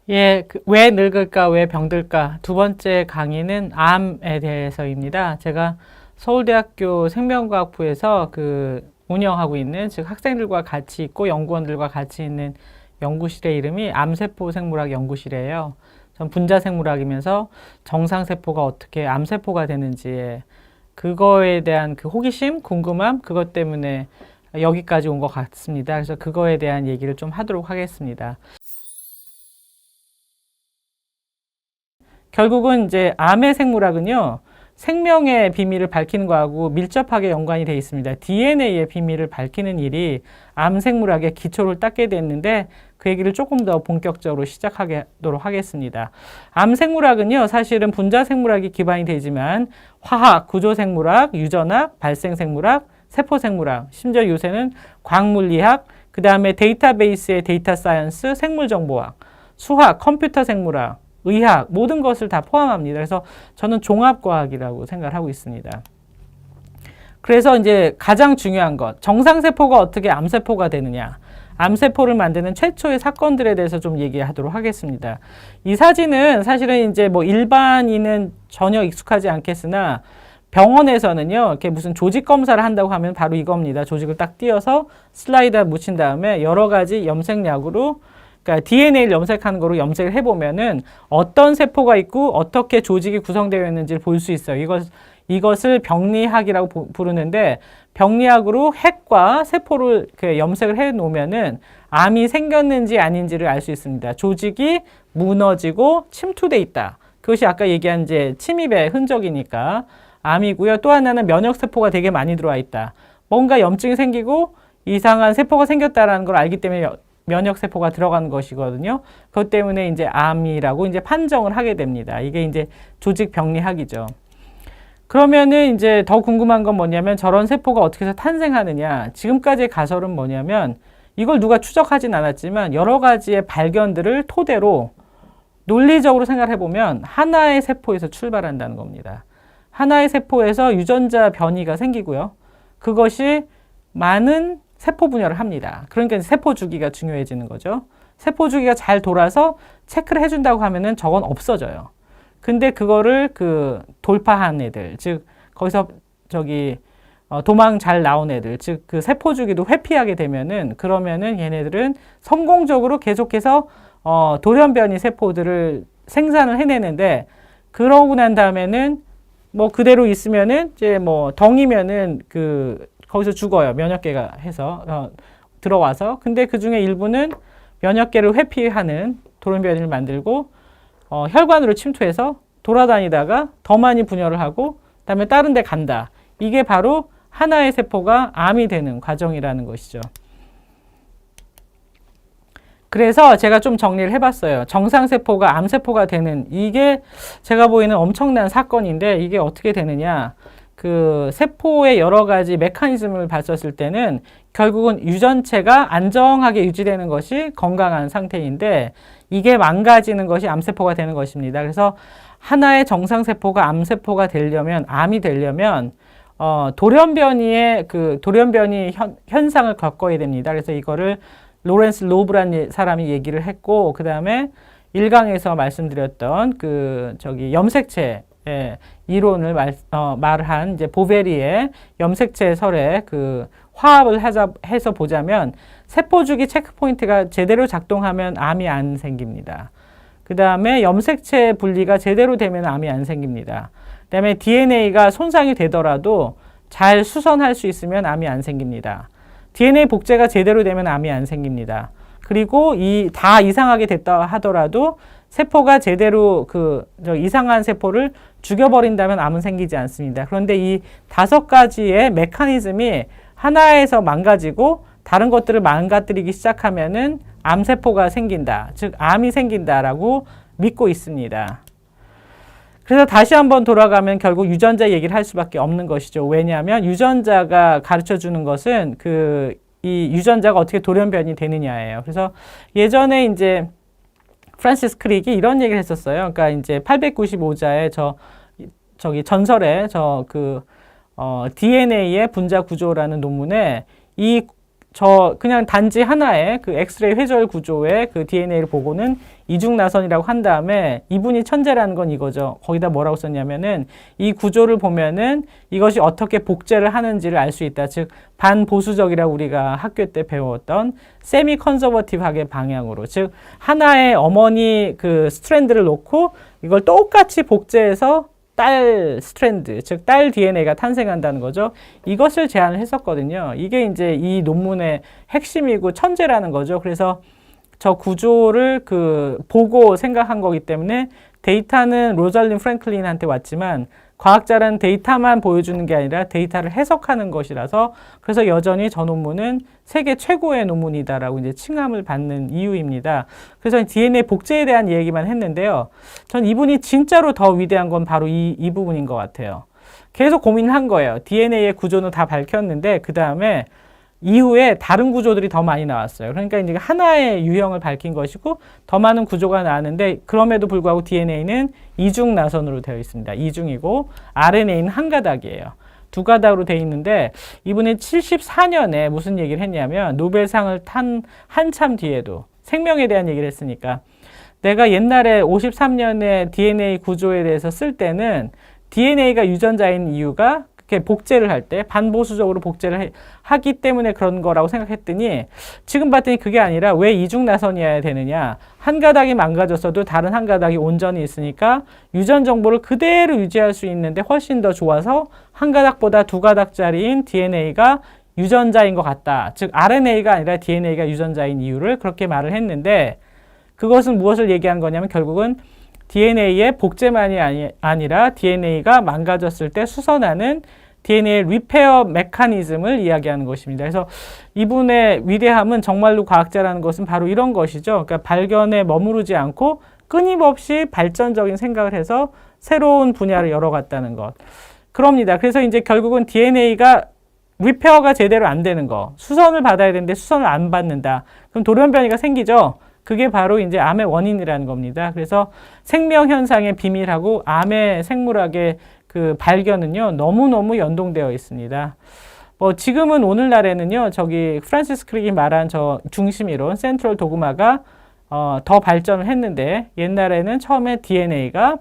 예, 왜 늙을까, 왜 병들까? 두 번째 강의는 암에 대해서입니다. 제가 서울대학교 생명과학부에서 운영하고 있는, 즉 학생들과 같이 있고 연구원들과 같이 있는 연구실의 이름이 암세포 생물학 연구실이에요. 전 분자생물학이면서 정상세포가 어떻게 암세포가 되는지, 그거에 대한 그 호기심, 궁금함, 그것 때문에 여기까지 온 것 같습니다. 그래서 그거에 대한 얘기를 좀 하도록 하겠습니다. 결국은 이제 암의 생물학은요, 생명의 비밀을 밝히는 거하고 밀접하게 연관이 되어 있습니다. DNA의 비밀을 밝히는 일이 암 생물학의 기초를 닦게 됐는데 그 얘기를 조금 더 본격적으로 시작하도록 하겠습니다. 암 생물학은요, 사실은 분자 생물학이 기반이 되지만 화학, 구조 생물학, 유전학, 발생 생물학, 세포 생물학, 심지어 요새는 광물리학, 그 다음에 데이터베이스의 데이터 사이언스, 생물 정보학, 수학, 컴퓨터 생물학, 의학, 모든 것을 다 포함합니다. 그래서 저는 종합과학이라고 생각을 하고 있습니다. 그래서 이제 가장 중요한 것, 정상세포가 어떻게 암세포가 되느냐, 암세포를 만드는 최초의 사건들에 대해서 좀 얘기하도록 하겠습니다. 이 사진은 사실은 이제 뭐 일반인은 전혀 익숙하지 않겠으나 병원에서는요, 이렇게 무슨 조직 검사를 한다고 하면 바로 이겁니다. 조직을 딱 띄어서 슬라이드에 묻힌 다음에 여러 가지 염색약으로, 그러니까 DNA를 염색하는 거로 염색을 해보면은 어떤 세포가 있고 어떻게 조직이 구성되어 있는지를 볼 수 있어요. 이것을 병리학이라고 부르는데, 병리학으로 핵과 세포를 염색을 해 놓으면은 암이 생겼는지 아닌지를 알 수 있습니다. 조직이 무너지고 침투돼 있다. 그것이 아까 얘기한 이제 침입의 흔적이니까 암이고요. 또 하나는 면역세포가 되게 많이 들어와 있다. 뭔가 염증이 생기고 이상한 세포가 생겼다라는 걸 알기 때문에 면역세포가 들어가는 것이거든요. 그것 때문에 이제 암이라고 이제 판정을 하게 됩니다. 이게 이제 조직 병리학이죠. 그러면은 이제 더 궁금한 건 뭐냐면 저런 세포가 어떻게 해서 탄생하느냐. 지금까지의 가설은 뭐냐면 이걸 누가 추적하진 않았지만 여러 가지의 발견들을 토대로 논리적으로 생각해 보면 하나의 세포에서 출발한다는 겁니다. 하나의 세포에서 유전자 변이가 생기고요. 그것이 많은 세포 분열을 합니다. 그러니까 세포 주기가 중요해지는 거죠. 세포 주기가 잘 돌아서 체크를 해준다고 하면은 저건 없어져요. 근데 그거를 돌파한 애들, 즉 거기서 도망 잘 나온 애들, 즉 그 세포 주기도 회피하게 되면은 그러면은 얘네들은 성공적으로 계속해서 돌연변이 세포들을 생산을 해내는데, 그러고 난 다음에는 뭐 그대로 있으면은 이제 뭐 덩이면은 거기서 죽어요. 면역계가 해서 들어와서. 근데 그 중에 일부는 면역계를 회피하는 돌연변이를 만들고 혈관으로 침투해서 돌아다니다가 더 많이 분열을 하고 그다음에 다른 데 간다. 이게 바로 하나의 세포가 암이 되는 과정이라는 것이죠. 그래서 제가 좀 정리를 해봤어요. 정상세포가 암세포가 되는, 이게 제가 보이는 엄청난 사건인데 이게 어떻게 되느냐. 세포의 여러 가지 메커니즘을 봤었을 때는 결국은 유전체가 안정하게 유지되는 것이 건강한 상태인데 이게 망가지는 것이 암세포가 되는 것입니다. 그래서 하나의 정상세포가 암세포가 되려면, 암이 되려면 돌연변이의 돌연변이 현상을 겪어야 됩니다. 그래서 이거를 로렌스 로브라는 사람이 얘기를 했고, 그 다음에 1강에서 말씀드렸던 염색체 이론을 말을 한 이제 보베리의 염색체설의 화합을 해서 보자면 세포주기 체크포인트가 제대로 작동하면 암이 안 생깁니다. 그 다음에 염색체 분리가 제대로 되면 암이 안 생깁니다. 그 다음에 DNA가 손상이 되더라도 잘 수선할 수 있으면 암이 안 생깁니다. DNA 복제가 제대로 되면 암이 안 생깁니다. 그리고 다 이상하게 됐다 하더라도 세포가 제대로 이상한 세포를 죽여버린다면 암은 생기지 않습니다. 그런데 이 5가지의 메커니즘이 하나에서 망가지고 다른 것들을 망가뜨리기 시작하면은 암세포가 생긴다. 즉, 암이 생긴다라고 믿고 있습니다. 그래서 다시 한번 돌아가면 결국 유전자 얘기를 할 수밖에 없는 것이죠. 왜냐하면 유전자가 가르쳐 주는 것은 이 유전자가 어떻게 돌연변이 되느냐예요. 그래서 예전에 이제 프란시스 크릭이 이런 얘기를 했었어요. 그러니까 이제 895자의 전설의 DNA의 분자 구조라는 논문에 이 그냥 단지 하나의 그 엑스레이 회절 구조의 그 DNA를 보고는 이중나선이라고 한 다음에 이분이 천재라는 건 이거죠. 거기다 뭐라고 썼냐면은 이 구조를 보면은 이것이 어떻게 복제를 하는지를 알 수 있다. 즉 반보수적이라고 우리가 학교 때 배웠던 세미 컨서버티브하게 방향으로, 즉 하나의 어머니 그 스트랜드를 놓고 이걸 똑같이 복제해서 딸 스트랜드, 즉 딸 DNA가 탄생한다는 거죠. 이것을 제안을 했었거든요. 이게 이제 이 논문의 핵심이고 천재라는 거죠. 그래서 저 구조를 보고 생각한 거기 때문에 데이터는 로잘린 프랭클린한테 왔지만 과학자란 데이터만 보여주는 게 아니라 데이터를 해석하는 것이라서, 그래서 여전히 저 논문은 세계 최고의 논문이다라고 이제 칭함을 받는 이유입니다. 그래서 DNA 복제에 대한 얘기만 했는데요. 전 이분이 진짜로 더 위대한 건 바로 이 부분인 것 같아요. 계속 고민한 거예요. DNA의 구조는 다 밝혔는데 그 다음에 이후에 다른 구조들이 더 많이 나왔어요. 그러니까 이제 하나의 유형을 밝힌 것이고 더 많은 구조가 나왔는데, 그럼에도 불구하고 DNA는 이중 나선으로 되어 있습니다. 이중이고 RNA는 한 가닥이에요. 두 가닥으로 되어 있는데, 이분이 74년에 무슨 얘기를 했냐면, 노벨상을 탄 한참 뒤에도 생명에 대한 얘기를 했으니까, 내가 옛날에 53년에 DNA 구조에 대해서 쓸 때는 DNA가 유전자인 이유가 이렇게 복제를 할 때 반보수적으로 복제를 하기 때문에 그런 거라고 생각했더니, 지금 봤더니 그게 아니라 왜 이중나선이어야 되느냐, 한 가닥이 망가졌어도 다른 한 가닥이 온전히 있으니까 유전 정보를 그대로 유지할 수 있는데 훨씬 더 좋아서 한 가닥보다 두 가닥짜리인 DNA가 유전자인 것 같다. 즉 RNA가 아니라 DNA가 유전자인 이유를 그렇게 말을 했는데, 그것은 무엇을 얘기한 거냐면 결국은 DNA의 복제만이 아니라 DNA가 망가졌을 때 수선하는 DNA 리페어 메커니즘을 이야기하는 것입니다. 그래서 이분의 위대함은, 정말로 과학자라는 것은 바로 이런 것이죠. 그러니까 발견에 머무르지 않고 끊임없이 발전적인 생각을 해서 새로운 분야를 열어갔다는 것. 그럽니다. 그래서 이제 결국은 DNA가 리페어가 제대로 안 되는 거, 수선을 받아야 되는데 수선을 안 받는다. 그럼 돌연변이가 생기죠. 그게 바로 이제 암의 원인이라는 겁니다. 그래서 생명 현상의 비밀하고 암의 생물학의 그 발견은요, 너무너무 연동되어 있습니다. 지금은 오늘날에는요, 저기 프란시스 크릭이 말한 저 중심 이론, 센트럴 도그마가 더 발전을 했는데, 옛날에는 처음에 DNA가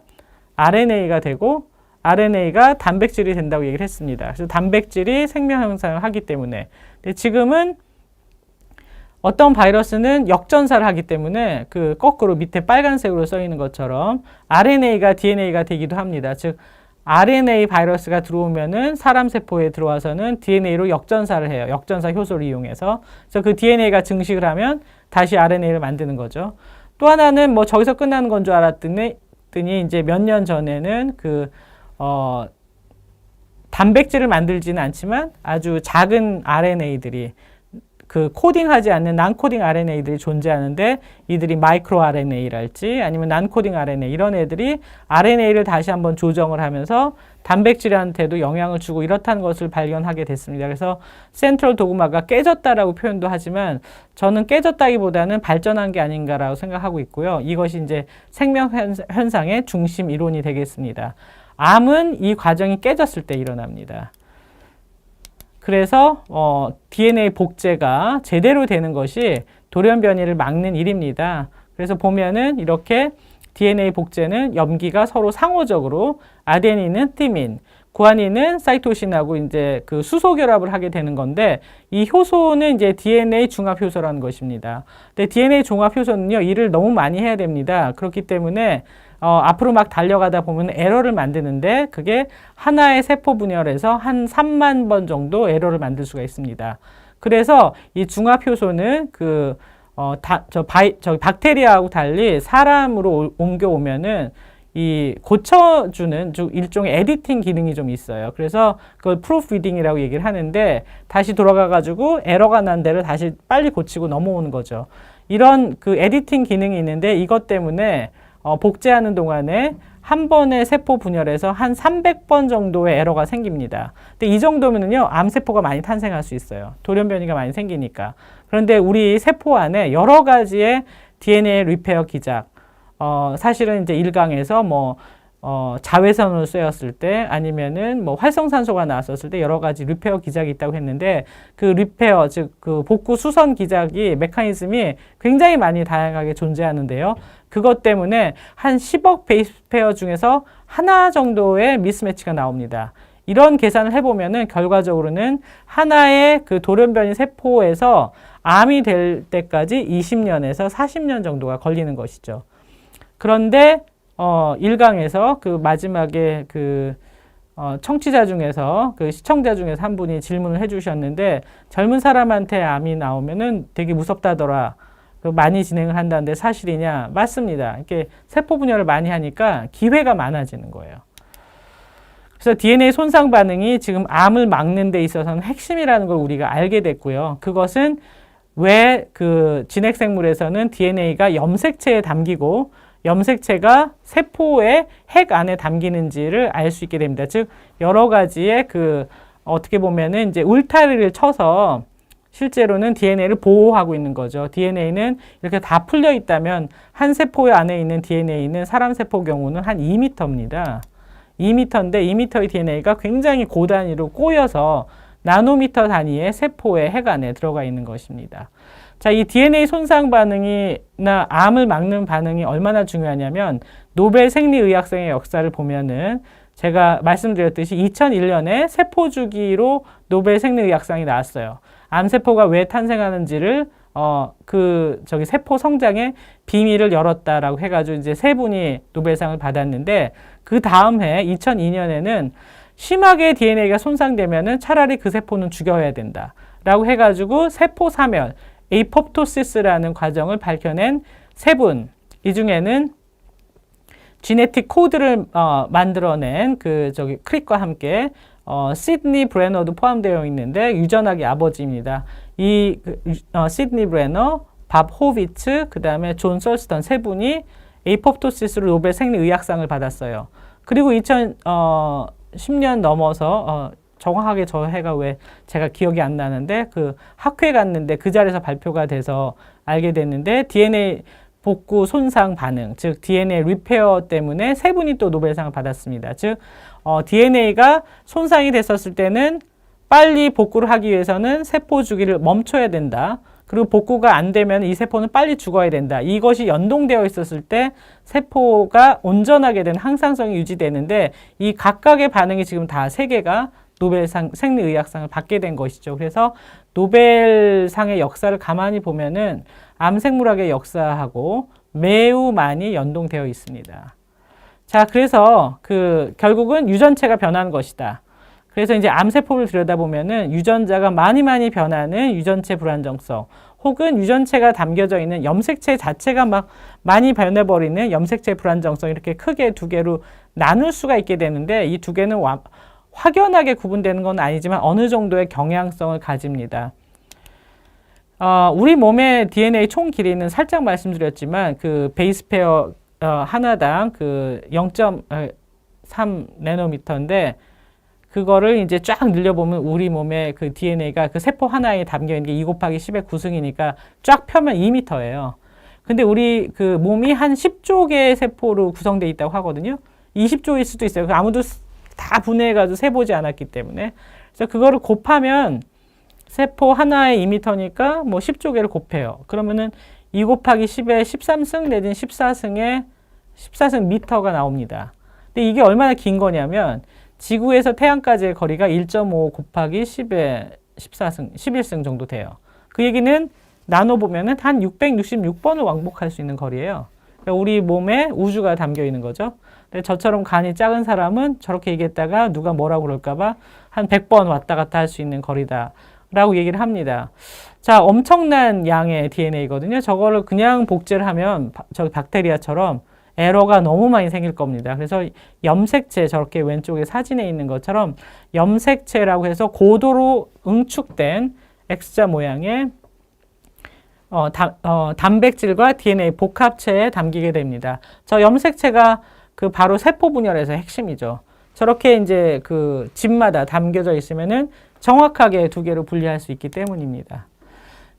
RNA가 되고 RNA가 단백질이 된다고 얘기를 했습니다. 그래서 단백질이 생명 현상을 하기 때문에. 근데 지금은 어떤 바이러스는 역전사를 하기 때문에 그 거꾸로 밑에 빨간색으로 써 있는 것처럼 RNA가 DNA가 되기도 합니다. 즉 RNA 바이러스가 들어오면은 사람 세포에 들어와서는 DNA로 역전사를 해요. 역전사 효소를 이용해서. 그래서 그 DNA가 증식을 하면 다시 RNA를 만드는 거죠. 또 하나는 저기서 끝나는 건 줄 알았더니 이제 몇 년 전에는 단백질을 만들지는 않지만 아주 작은 RNA들이, 그 코딩하지 않는 난코딩 RNA들이 존재하는데, 이들이 마이크로 RNA랄지 아니면 난코딩 RNA, 이런 애들이 RNA를 다시 한번 조정을 하면서 단백질한테도 영향을 주고 이렇다는 것을 발견하게 됐습니다. 그래서 센트럴 도그마가 깨졌다라고 표현도 하지만 저는 깨졌다기보다는 발전한 게 아닌가라고 생각하고 있고요. 이것이 이제 생명 현상의 중심 이론이 되겠습니다. 암은 이 과정이 깨졌을 때 일어납니다. 그래서 DNA 복제가 제대로 되는 것이 돌연변이를 막는 일입니다. 그래서 보면은 이렇게 DNA 복제는 염기가 서로 상호적으로, 아데닌은 티민, 구아닌은 사이토신하고 이제 그 수소 결합을 하게 되는 건데, 이 효소는 이제 DNA 종합 효소라는 것입니다. 근데 DNA 종합 효소는요, 일을 너무 많이 해야 됩니다. 그렇기 때문에 앞으로 막 달려가다 보면 에러를 만드는데, 그게 하나의 세포 분열에서 한 3만 번 정도 에러를 만들 수가 있습니다. 그래서 이 중합 효소는 박테리아하고 달리 사람으로 옮겨오면은 이 고쳐주는 일종의 에디팅 기능이 좀 있어요. 그래서 그걸 프루프리딩이라고 얘기를 하는데, 다시 돌아가가지고 에러가 난 데를 다시 빨리 고치고 넘어오는 거죠. 이런 그 에디팅 기능이 있는데, 이것 때문에 복제하는 동안에 한 번의 세포 분열에서 한 300번 정도의 에러가 생깁니다. 근데 이 정도면은요, 암세포가 많이 탄생할 수 있어요. 돌연변이가 많이 생기니까. 그런데 우리 세포 안에 여러 가지의 DNA 리페어 기작, 사실은 이제 일강에서 자외선을 쐬었을 때 아니면은 뭐 활성산소가 나왔었을 때 여러 가지 리페어 기작이 있다고 했는데 그 리페어 즉 그 복구 수선 기작이 메커니즘이 굉장히 많이 다양하게 존재하는데요. 그것 때문에 한 10억 베이스 페어 중에서 하나 정도의 미스매치가 나옵니다. 이런 계산을 해보면은 결과적으로는 하나의 그 돌연변이 세포에서 암이 될 때까지 20년에서 40년 정도가 걸리는 것이죠. 그런데 1강에서 그 마지막에 그 청취자 중에서 그 시청자 중에서 한 분이 질문을 해주셨는데 젊은 사람한테 암이 나오면은 되게 무섭다더라. 많이 진행을 한다는데 사실이냐? 맞습니다. 이렇게 세포 분열을 많이 하니까 기회가 많아지는 거예요. 그래서 DNA 손상 반응이 지금 암을 막는 데 있어서는 핵심이라는 걸 우리가 알게 됐고요. 그것은 왜 그 진핵생물에서는 DNA가 염색체에 담기고 염색체가 세포의 핵 안에 담기는지를 알 수 있게 됩니다. 즉 여러 가지의 그 어떻게 보면은 이제 울타리를 쳐서 실제로는 DNA를 보호하고 있는 거죠. DNA는 이렇게 다 풀려 있다면 한 세포 안에 있는 DNA는 사람 세포 경우는 한 2m입니다. 2m인데 2m의 DNA가 굉장히 고단위로 꼬여서 나노미터 단위의 세포의 핵 안에 들어가 있는 것입니다. 자, 이 DNA 손상 반응이나 암을 막는 반응이 얼마나 중요하냐면 노벨 생리의학상의 역사를 보면은 제가 말씀드렸듯이 2001년에 세포 주기로 노벨 생리의학상이 나왔어요. 암세포가 왜 탄생하는지를 세포 성장의 비밀을 열었다라고 해가지고 이제 세 분이 노벨상을 받았는데 그 다음 해 2002년에는 심하게 DNA가 손상되면은 차라리 그 세포는 죽여야 된다라고 해가지고 세포 사멸, 에이포프토시스라는 과정을 밝혀낸 세 분. 이 중에는 지네틱 코드를 만들어낸 크릭과 함께 시드니 브레너도 포함되어 있는데 유전학의 아버지입니다. 시드니 브레너, 밥 호비츠, 그 다음에 존 설스턴 세 분이 에이포프토시스로 노벨 생리의학상을 받았어요. 그리고 2010년 넘어서 정확하게 저 해가 왜 제가 기억이 안 나는데 그 학회 갔는데 그 자리에서 발표가 돼서 알게 됐는데 DNA 복구 손상 반응, 즉 DNA 리페어 때문에 세 분이 또 노벨상을 받았습니다. 즉 DNA가 손상이 됐었을 때는 빨리 복구를 하기 위해서는 세포 주기를 멈춰야 된다. 그리고 복구가 안 되면 이 세포는 빨리 죽어야 된다. 이것이 연동되어 있었을 때 세포가 온전하게 된 항상성이 유지되는데 이 각각의 반응이 지금 다 세 개가 노벨상 생리의학상을 받게 된 것이죠. 그래서 노벨상의 역사를 가만히 보면은 암생물학의 역사하고 매우 많이 연동되어 있습니다. 자, 그래서 결국은 유전체가 변한 것이다. 그래서 이제 암세포를 들여다보면은 유전자가 많이 변하는 유전체 불안정성 혹은 유전체가 담겨져 있는 염색체 자체가 막 많이 변해버리는 염색체 불안정성 이렇게 크게 두 개로 나눌 수가 있게 되는데 이 두 개는 확연하게 구분되는 건 아니지만 어느 정도의 경향성을 가집니다. 우리 몸의 DNA 총 길이는 살짝 말씀드렸지만 그 베이스 페어 하나당 0.3 나노미터인데 그거를 이제 쫙 늘려보면 우리 몸의 그 DNA가 그 세포 하나에 담겨 있는 게 2 곱하기 10의 9승이니까 쫙 펴면 2m예요. 근데 우리 그 몸이 한 10조 개의 세포로 구성되어 있다고 하거든요. 20조일 수도 있어요. 아무도 다 분해해가지고 세보지 않았기 때문에. 그래서 그거를 곱하면 세포 하나에 2m니까 뭐 10조 개를 곱해요. 그러면은 2 곱하기 10에 13승 내지는 14승 미터가 나옵니다. 근데 이게 얼마나 긴 거냐면 지구에서 태양까지의 거리가 1.5 곱하기 10에 11승 정도 돼요. 그 얘기는 나눠보면은 한 666번을 왕복할 수 있는 거리예요. 그러니까 우리 몸에 우주가 담겨 있는 거죠. 근데 저처럼 간이 작은 사람은 저렇게 얘기했다가 누가 뭐라고 그럴까봐 한 100번 왔다 갔다 할 수 있는 거리다. 라고 얘기를 합니다. 자, 엄청난 양의 DNA거든요. 저거를 그냥 복제를 하면 저기 박테리아처럼 에러가 너무 많이 생길 겁니다. 그래서 염색체, 저렇게 왼쪽에 사진에 있는 것처럼 염색체라고 해서 고도로 응축된 X자 모양의 단백질과 DNA 복합체에 담기게 됩니다. 저 염색체가 바로 세포 분열에서 핵심이죠. 저렇게 이제 집마다 담겨져 있으면은 정확하게 두 개로 분리할 수 있기 때문입니다.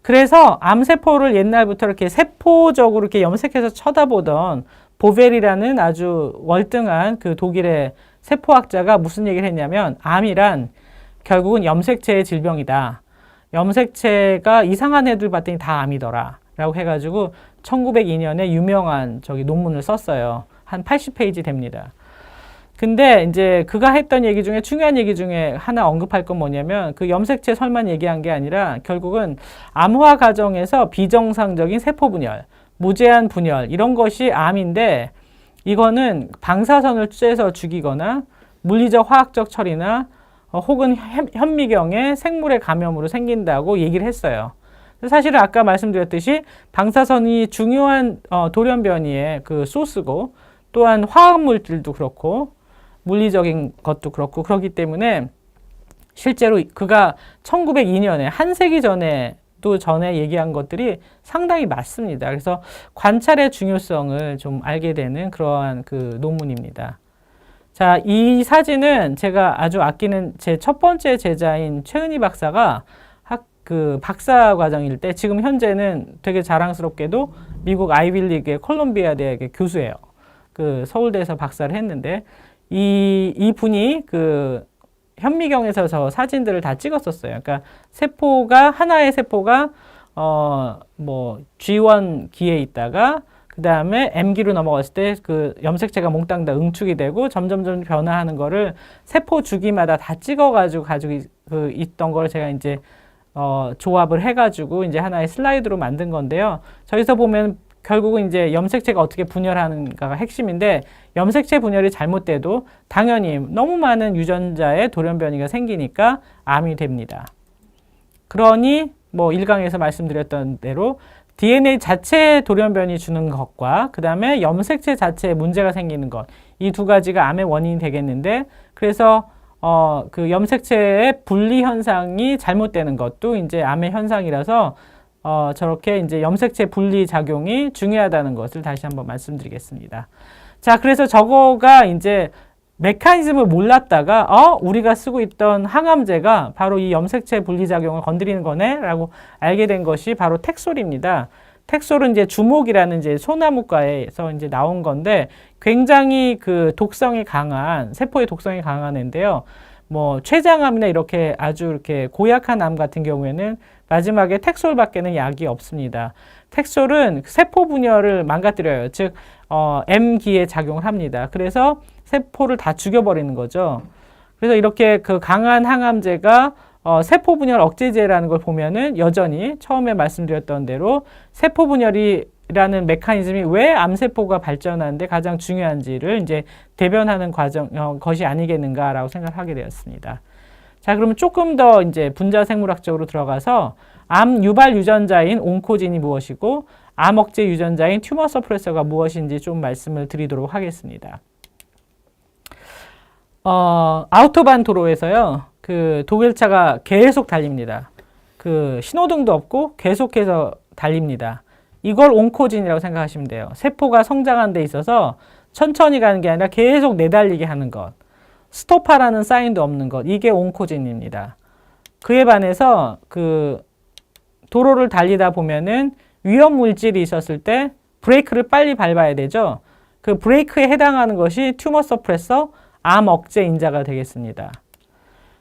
그래서 암세포를 옛날부터 이렇게 세포적으로 이렇게 염색해서 쳐다보던 보벨이라는 아주 월등한 그 독일의 세포학자가 무슨 얘기를 했냐면 암이란 결국은 염색체의 질병이다. 염색체가 이상한 애들 봤더니 다 암이더라. 라고 해가지고 1902년에 유명한 논문을 썼어요. 한 80페이지 됩니다. 근데 이제 그가 했던 얘기 중에 중요한 얘기 중에 하나 언급할 건 뭐냐면 그 염색체 설만 얘기한 게 아니라 결국은 암화 과정에서 비정상적인 세포 분열, 무제한 분열 이런 것이 암인데 이거는 방사선을 쬐서 죽이거나 물리적 화학적 처리나 혹은 현미경의 생물의 감염으로 생긴다고 얘기를 했어요. 사실은 아까 말씀드렸듯이 방사선이 중요한 돌연변이의 그 소스고 또한 화학물질도 그렇고 물리적인 것도 그렇고 그렇기 때문에 실제로 그가 1902년에 한 세기 전에 얘기한 것들이 상당히 맞습니다. 그래서 관찰의 중요성을 좀 알게 되는 그러한 그 논문입니다. 자, 이 사진은 제가 아주 아끼는 제 첫 번째 제자인 최은희 박사가 그 박사 과정일 때 지금 현재는 되게 자랑스럽게도 미국 아이비리그의 콜롬비아 대학의 교수예요. 그 서울대에서 박사를 했는데 이 분이 그 현미경에서 저 사진들을 다 찍었었어요. 그러니까 하나의 세포가 G1 기에 있다가 그 다음에 M기로 넘어갔을 때 그 염색체가 몽땅 다 응축이 되고 점점점 변화하는 거를 세포 주기마다 다 찍어가지고 가지고 있던 걸 제가 이제 조합을 해가지고 이제 하나의 슬라이드로 만든 건데요. 저기서 보면 결국은 이제 염색체가 어떻게 분열하는가가 핵심인데 염색체 분열이 잘못돼도 당연히 너무 많은 유전자의 돌연변이가 생기니까 암이 됩니다. 그러니 뭐 1강에서 말씀드렸던 대로 DNA 자체의 돌연변이 주는 것과 그 다음에 염색체 자체에 문제가 생기는 것, 이 두 가지가 암의 원인이 되겠는데 그래서 그 염색체의 분리 현상이 잘못되는 것도 이제 암의 현상이라서 저렇게 이제 염색체 분리 작용이 중요하다는 것을 다시 한번 말씀드리겠습니다. 자, 그래서 저거가 이제 메커니즘을 몰랐다가 우리가 쓰고 있던 항암제가 바로 이 염색체 분리 작용을 건드리는 거네라고 알게 된 것이 바로 텍솔입니다. 텍솔은 이제 주목이라는 이제 소나무과에서 이제 나온 건데 굉장히 그 독성이 강한 세포의 독성이 강한 애인데요. 뭐 췌장암이나 이렇게 아주 이렇게 고약한 암 같은 경우에는 마지막에 텍솔밖에는 약이 없습니다. 텍솔은 세포 분열을 망가뜨려요. 즉 M기에 작용을 합니다. 그래서 세포를 다 죽여버리는 거죠. 그래서 이렇게 그 강한 항암제가 세포 분열 억제제라는 걸 보면은 여전히 처음에 말씀드렸던 대로 세포 분열이라는 메커니즘이 왜 암세포가 발전하는데 가장 중요한지를 이제 대변하는 것이 아니겠는가라고 생각하게 되었습니다. 자, 그러면 조금 더 이제 분자 생물학적으로 들어가서 암 유발 유전자인 온코진이 무엇이고 암 억제 유전자인 튜머 서프레서가 무엇인지 좀 말씀을 드리도록 하겠습니다. 아우토반 도로에서요, 그 독일차가 계속 달립니다. 그 신호등도 없고 계속해서 달립니다. 이걸 온코진이라고 생각하시면 돼요. 세포가 성장하는 데 있어서 천천히 가는 게 아니라 계속 내달리게 하는 것. 스토파라는 사인도 없는 것. 이게 온코진입니다. 그에 반해서 그 도로를 달리다 보면은 위험 물질이 있었을 때 브레이크를 빨리 밟아야 되죠. 그 브레이크에 해당하는 것이 튜머 서프레서, 암 억제 인자가 되겠습니다.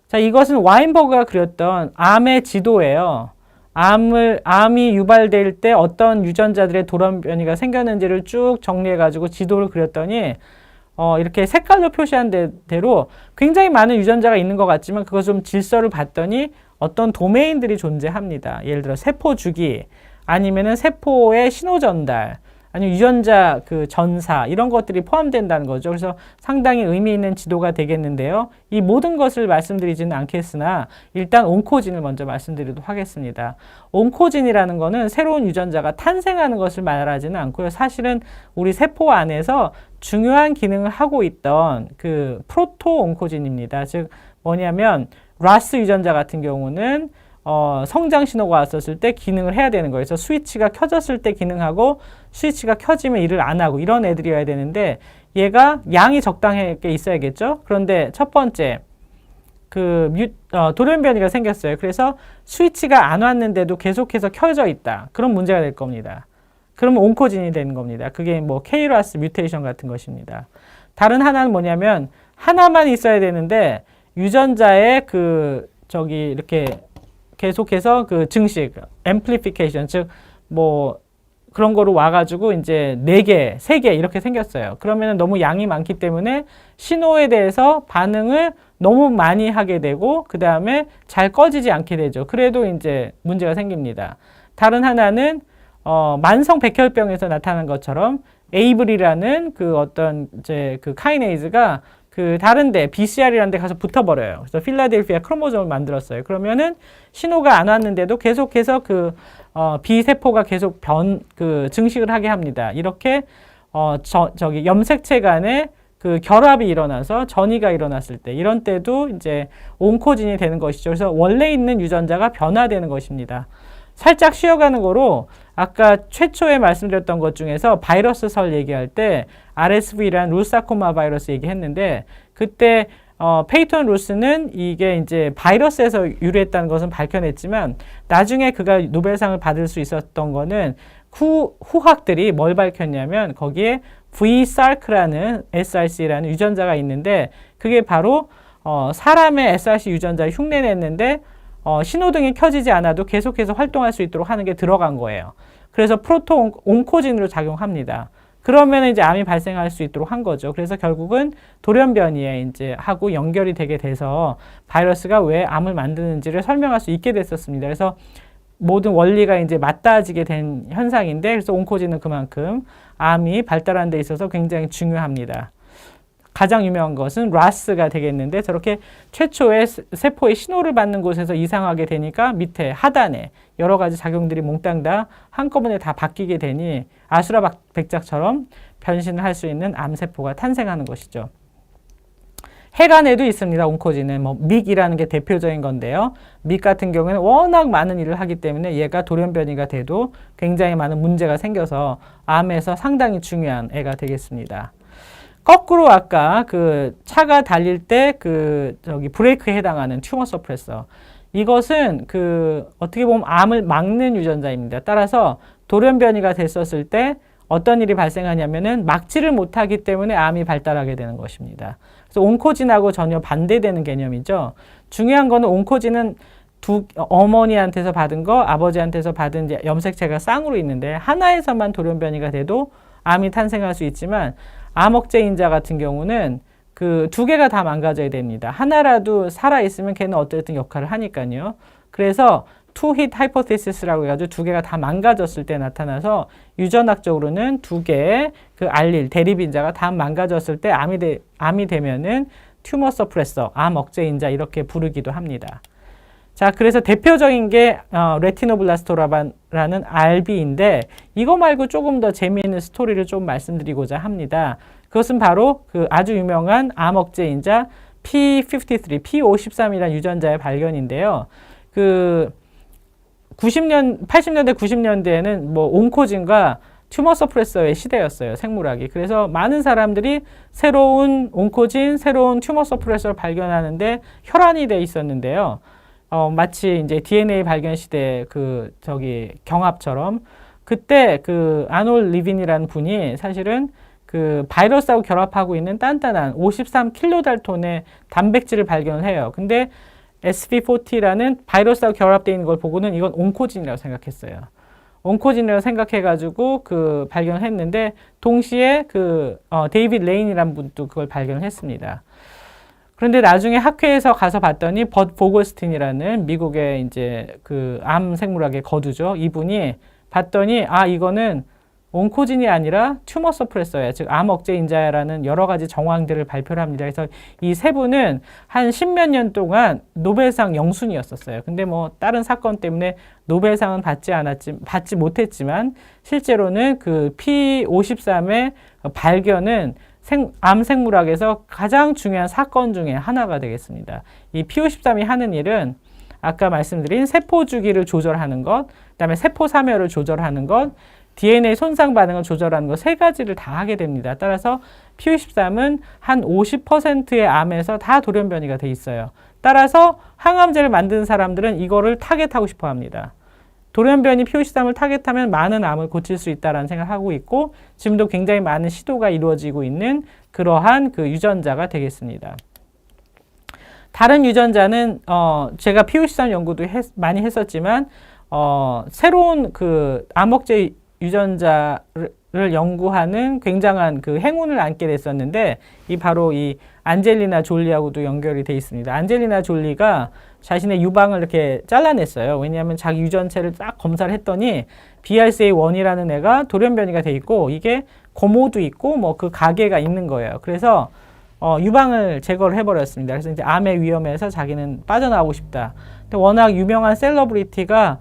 자, 이것은 와인버그가 그렸던 암의 지도예요. 암이 유발될 때 어떤 유전자들의 돌연변이가 생겼는지를 쭉 정리해가지고 지도를 그렸더니 이렇게 색깔로 표시한 대로 굉장히 많은 유전자가 있는 것 같지만 그거 좀 질서를 봤더니 어떤 도메인들이 존재합니다. 예를 들어 세포 주기, 아니면은 세포의 신호 전달, 아니면 유전자 그 전사 이런 것들이 포함된다는 거죠. 그래서 상당히 의미 있는 지도가 되겠는데요. 이 모든 것을 말씀드리지는 않겠으나 일단 온코진을 먼저 말씀드리도록 하겠습니다. 온코진이라는 거는 새로운 유전자가 탄생하는 것을 말하지는 않고요. 사실은 우리 세포 안에서 중요한 기능을 하고 있던 그 프로토 온코진입니다. 즉 뭐냐면 라스 유전자 같은 경우는 성장 신호가 왔었을 때 기능을 해야 되는 거예요. 그래서 스위치가 켜졌을 때 기능하고 스위치가 켜지면 일을 안 하고 이런 애들이어야 되는데 얘가 양이 적당하게 있어야겠죠. 그런데 첫 번째 돌연변이가 생겼어요. 그래서 스위치가 안 왔는데도 계속해서 켜져 있다. 그런 문제가 될 겁니다. 그러면 온코진이 되는 겁니다. 그게 뭐 KRAS 뮤테이션 같은 것입니다. 다른 하나는 뭐냐면 하나만 있어야 되는데 유전자의 이렇게 계속해서 그 증식, amplification, 즉 뭐 그런 거로 와가지고 이제 4개, 3개 이렇게 생겼어요. 그러면 너무 양이 많기 때문에 신호에 대해서 반응을 너무 많이 하게 되고 그 다음에 잘 꺼지지 않게 되죠. 그래도 이제 문제가 생깁니다. 다른 하나는 만성 백혈병에서 나타난 것처럼 에이블이라는 그 카이네이즈가 다른데 BCR이라는 데 가서 붙어버려요. 그래서 필라델피아 크로모솜을 만들었어요. 그러면은 신호가 안 왔는데도 계속해서 B세포가 계속 증식을 하게 합니다. 이렇게 염색체 간에 결합이 일어나서 전이가 일어났을 때, 이런 때도 이제 온코진이 되는 것이죠. 그래서 원래 있는 유전자가 변화되는 것입니다. 살짝 쉬어가는 거로 아까 최초에 말씀드렸던 것 중에서 바이러스 설 얘기할 때 RSV라는 루사코마 바이러스 얘기했는데 그때 페이턴 루스는 이게 이제 바이러스에서 유래했다는 것은 밝혀냈지만 나중에 그가 노벨상을 받을 수 있었던 거는 후학들이 뭘 밝혔냐면 거기에 VSARC라는 SRC라는 유전자가 있는데 그게 바로 사람의 SRC 유전자를 흉내냈는데 신호등이 켜지지 않아도 계속해서 활동할 수 있도록 하는 게 들어간 거예요. 그래서 프로토 온코진으로 작용합니다. 그러면 이제 암이 발생할 수 있도록 한 거죠. 그래서 결국은 돌연변이에 이제 하고 연결이 되게 돼서 바이러스가 왜 암을 만드는지를 설명할 수 있게 됐었습니다. 그래서 모든 원리가 이제 맞닿아지게 된 현상인데 그래서 온코진은 그만큼 암이 발달하는 데 있어서 굉장히 중요합니다. 가장 유명한 것은 라스가 되겠는데 저렇게 최초의 세포의 신호를 받는 곳에서 이상하게 되니까 밑에 하단에 여러 가지 작용들이 몽땅 다 한꺼번에 다 바뀌게 되니 아수라 백작처럼 변신을 할 수 있는 암세포가 탄생하는 것이죠. 해간에도 있습니다. 온코진은 믹이라는 게 대표적인 건데요. 믹 같은 경우에는 워낙 많은 일을 하기 때문에 얘가 돌연변이가 돼도 굉장히 많은 문제가 생겨서 암에서 상당히 중요한 애가 되겠습니다. 거꾸로 아까 차가 달릴 때 브레이크에 해당하는 튜머 서프레서, 이것은 어떻게 보면 암을 막는 유전자입니다. 따라서 돌연변이가 됐었을 때 어떤 일이 발생하냐면은 막지를 못하기 때문에 암이 발달하게 되는 것입니다. 그래서 온코진하고 전혀 반대되는 개념이죠. 중요한 거는 온코진은 어머니한테서 받은 거, 아버지한테서 받은 이제 염색체가 쌍으로 있는데 하나에서만 돌연변이가 돼도 암이 탄생할 수 있지만 암억제인자 같은 경우는 2개가 다 망가져야 됩니다. 하나라도 살아있으면 걔는 어쨌든 역할을 하니까요. 그래서 투-힛 하이포테시스라고 해가지고 2개가 다 망가졌을 때 나타나서 유전학적으로는 2개의 알릴, 대립인자가 다 망가졌을 때 암이 되면은 튜머 서프레서, 암 억제인자 이렇게 부르기도 합니다. 자, 그래서 대표적인 게 레티노블라스토라는 RB인데 이거 말고 조금 더 재미있는 스토리를 좀 말씀드리고자 합니다. 그것은 바로 아주 유명한 암 억제인자 P53, P53이라는 유전자의 발견인데요. 80년대, 90년대에는 온코진과 튜머 서프레서의 시대였어요. 생물학이. 그래서 많은 사람들이 새로운 온코진, 새로운 튜머 서프레서를 발견하는데 혈안이 돼 있었는데요. 마치 이제 DNA 발견 시대 경합처럼 그때 아놀 리빈이라는 분이 사실은 바이러스하고 결합하고 있는 단단한 53킬로달톤의 단백질을 발견해요. 근데 SV40라는 바이러스하고 결합되어 있는 걸 보고는 이건 온코진이라고 생각했어요. 온코진이라고 생각해가지고 발견했는데 동시에 데이비드 레인이라는 분도 그걸 발견했습니다. 그런데 나중에 학회에서 가서 봤더니 버드 보글스틴이라는 미국의 이제 암 생물학의 거두죠. 이분이 봤더니 이거는 온코진이 아니라 튜머 서프레서야. 즉 암 억제인자라는 여러 가지 정황들을 발표를 합니다. 그래서 이 세 분은 한 10몇 년 동안 노벨상 영순이었었어요. 근데 다른 사건 때문에 노벨상은 받지 못했지만 실제로는 P53의 발견은 암 생물학에서 가장 중요한 사건 중에 하나가 되겠습니다. 이 P53이 하는 일은 아까 말씀드린 세포 주기를 조절하는 것, 그다음에 세포 사멸을 조절하는 것, DNA 손상 반응을 조절하는 것, 3가지를 다 하게 됩니다. 따라서 P53은 한 50%의 암에서 다 돌연변이가 돼 있어요. 따라서 항암제를 만드는 사람들은 이거를 타겟하고 싶어 합니다. 돌연변이 표시암을 타겟하면 많은 암을 고칠 수 있다는 생각을 하고 있고 지금도 굉장히 많은 시도가 이루어지고 있는 그러한 그 유전자가 되겠습니다. 다른 유전자는 제가 표시암 연구도 많이 했었지만 새로운 그 암억제 유전자를 연구하는 굉장한 그 행운을 안게 됐었는데 바로 이 안젤리나 졸리하고도 연결이 돼 있습니다. 안젤리나 졸리가 자신의 유방을 이렇게 잘라냈어요. 왜냐하면 자기 유전체를 딱 검사를 했더니 BRCA1이라는 애가 돌연변이가 돼 있고 이게 고모도 있고 뭐 그 가계가 있는 거예요. 그래서 유방을 제거를 해버렸습니다. 그래서 이제 암의 위험에서 자기는 빠져나오고 싶다. 근데 워낙 유명한 셀러브리티가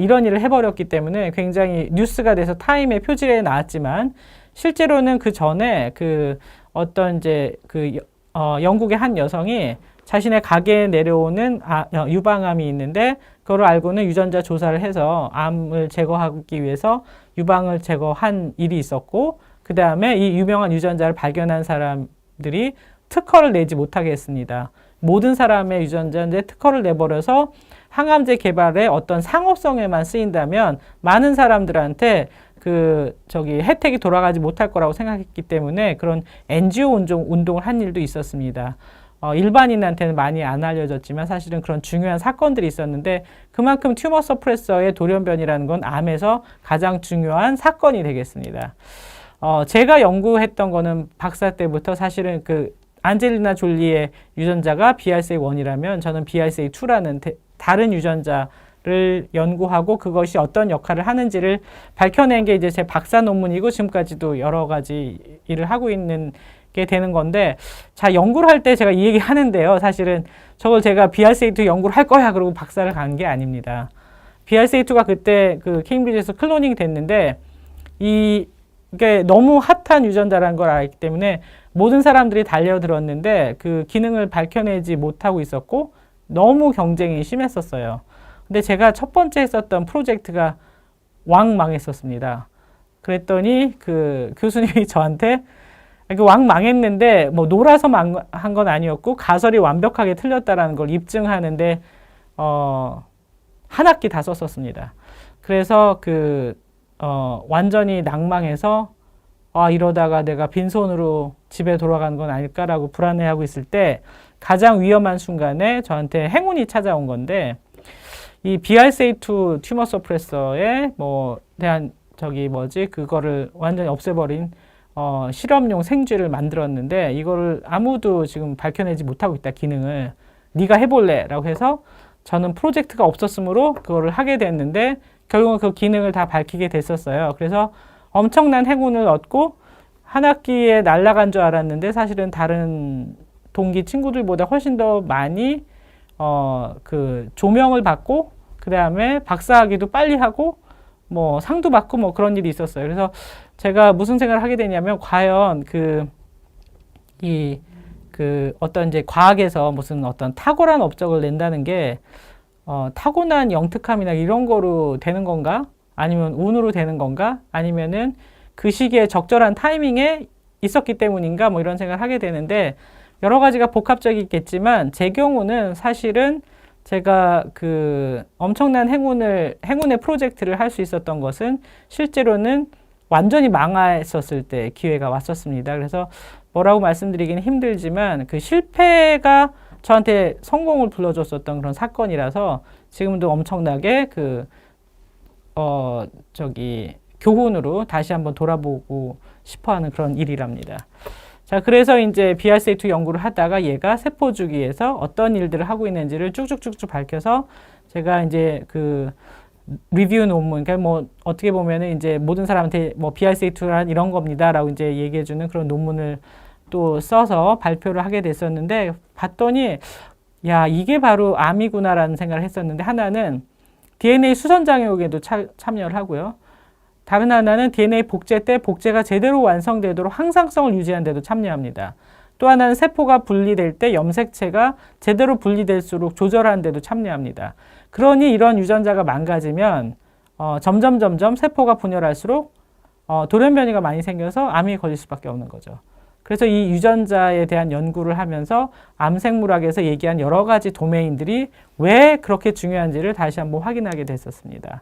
이런 일을 해버렸기 때문에 굉장히 뉴스가 돼서 타임의 표지에 나왔지만 실제로는 그 전에 그 어떤 이제 그 영국의 한 여성이 자신의 가게에 내려오는 유방암이 있는데 그걸 알고는 유전자 조사를 해서 암을 제거하기 위해서 유방을 제거한 일이 있었고 그 다음에 이 유명한 유전자를 발견한 사람들이 특허를 내지 못하게 했습니다. 모든 사람의 유전자인데 특허를 내버려서 항암제 개발에 어떤 상업성에만 쓰인다면 많은 사람들한테 혜택이 돌아가지 못할 거라고 생각했기 때문에 그런 NGO 운동을 한 일도 있었습니다. 일반인한테는 많이 안 알려졌지만 사실은 그런 중요한 사건들이 있었는데 그만큼 튜머 서프레서의 돌연변이라는 건 암에서 가장 중요한 사건이 되겠습니다. 제가 연구했던 거는 박사 때부터 사실은 그 안젤리나 졸리의 유전자가 BRCA1이라면 저는 BRCA2라는 다른 유전자를 연구하고 그것이 어떤 역할을 하는지를 밝혀낸 게 이제 제 박사 논문이고 지금까지도 여러 가지 일을 하고 있는 게 되는 건데 자 연구를 할 때 제가 이 얘기 하는데요. 사실은 저걸 제가 BRCA2 연구를 할 거야 그러고 박사를 간 게 아닙니다. BRCA2가 그때 그 케임브리지에서 클로닝이 됐는데 이게 너무 핫한 유전자라는 걸 알기 때문에 모든 사람들이 달려들었는데 그 기능을 밝혀내지 못하고 있었고 너무 경쟁이 심했었어요. 근데 제가 첫 번째 했었던 프로젝트가 왕 망했었습니다. 그랬더니 그 교수님이 저한테 왕 망했는데 뭐 놀아서 한 건 아니었고 가설이 완벽하게 틀렸다라는 걸 입증하는데 한 학기 다 썼었습니다. 그래서 완전히 낭망해서 이러다가 내가 빈손으로 집에 돌아가는 건 아닐까라고 불안해하고 있을 때 가장 위험한 순간에 저한테 행운이 찾아온 건데 이 BRCA2 튜머 서프레서에 대한 그거를 완전히 없애버린 실험용 생쥐를 만들었는데 이거를 아무도 지금 밝혀내지 못하고 있다 기능을 네가 해볼래 라고 해서 저는 프로젝트가 없었으므로 그거를 하게 됐는데 결국은 그 기능을 다 밝히게 됐었어요. 그래서 엄청난 행운을 얻고 한 학기에 날아간 줄 알았는데 사실은 다른 동기 친구들보다 훨씬 더 많이 조명을 받고 그 다음에 박사학위도 빨리 하고 상도 받고 그런 일이 있었어요. 그래서 제가 무슨 생각을 하게 되냐면 과연 어떤 이제 과학에서 무슨 어떤 탁월한 업적을 낸다는 게 타고난 영특함이나 이런 거로 되는 건가? 아니면 운으로 되는 건가? 아니면은 그 시기에 적절한 타이밍에 있었기 때문인가? 이런 생각을 하게 되는데 여러 가지가 복합적이겠지만 제 경우는 사실은 제가 엄청난 행운의 프로젝트를 할 수 있었던 것은 실제로는 완전히 망했었을 때 기회가 왔었습니다. 그래서 뭐라고 말씀드리기는 힘들지만 그 실패가 저한테 성공을 불러줬었던 그런 사건이라서 지금도 엄청나게 교훈으로 다시 한번 돌아보고 싶어 하는 그런 일이랍니다. 자, 그래서 이제 BRCA2 연구를 하다가 얘가 세포 주기에서 어떤 일들을 하고 있는지를 쭉쭉쭉쭉 밝혀서 제가 이제 리뷰 논문, 그러니까 어떻게 보면은 이제 모든 사람한테 BRCA2란 이런 겁니다라고 이제 얘기해주는 그런 논문을 또 써서 발표를 하게 됐었는데 봤더니 야, 이게 바로 암이구나라는 생각을 했었는데 하나는 DNA 수선장애옥에도 참여를 하고요. 다른 하나는 DNA 복제 때 복제가 제대로 완성되도록 항상성을 유지하는 데도 참여합니다. 또 하나는 세포가 분리될 때 염색체가 제대로 분리될수록 조절하는 데도 참여합니다. 그러니 이런 유전자가 망가지면 점점 세포가 분열할수록 돌연변이가 많이 생겨서 암이 걸릴 수밖에 없는 거죠. 그래서 이 유전자에 대한 연구를 하면서 암생물학에서 얘기한 여러 가지 도메인들이 왜 그렇게 중요한지를 다시 한번 확인하게 됐었습니다.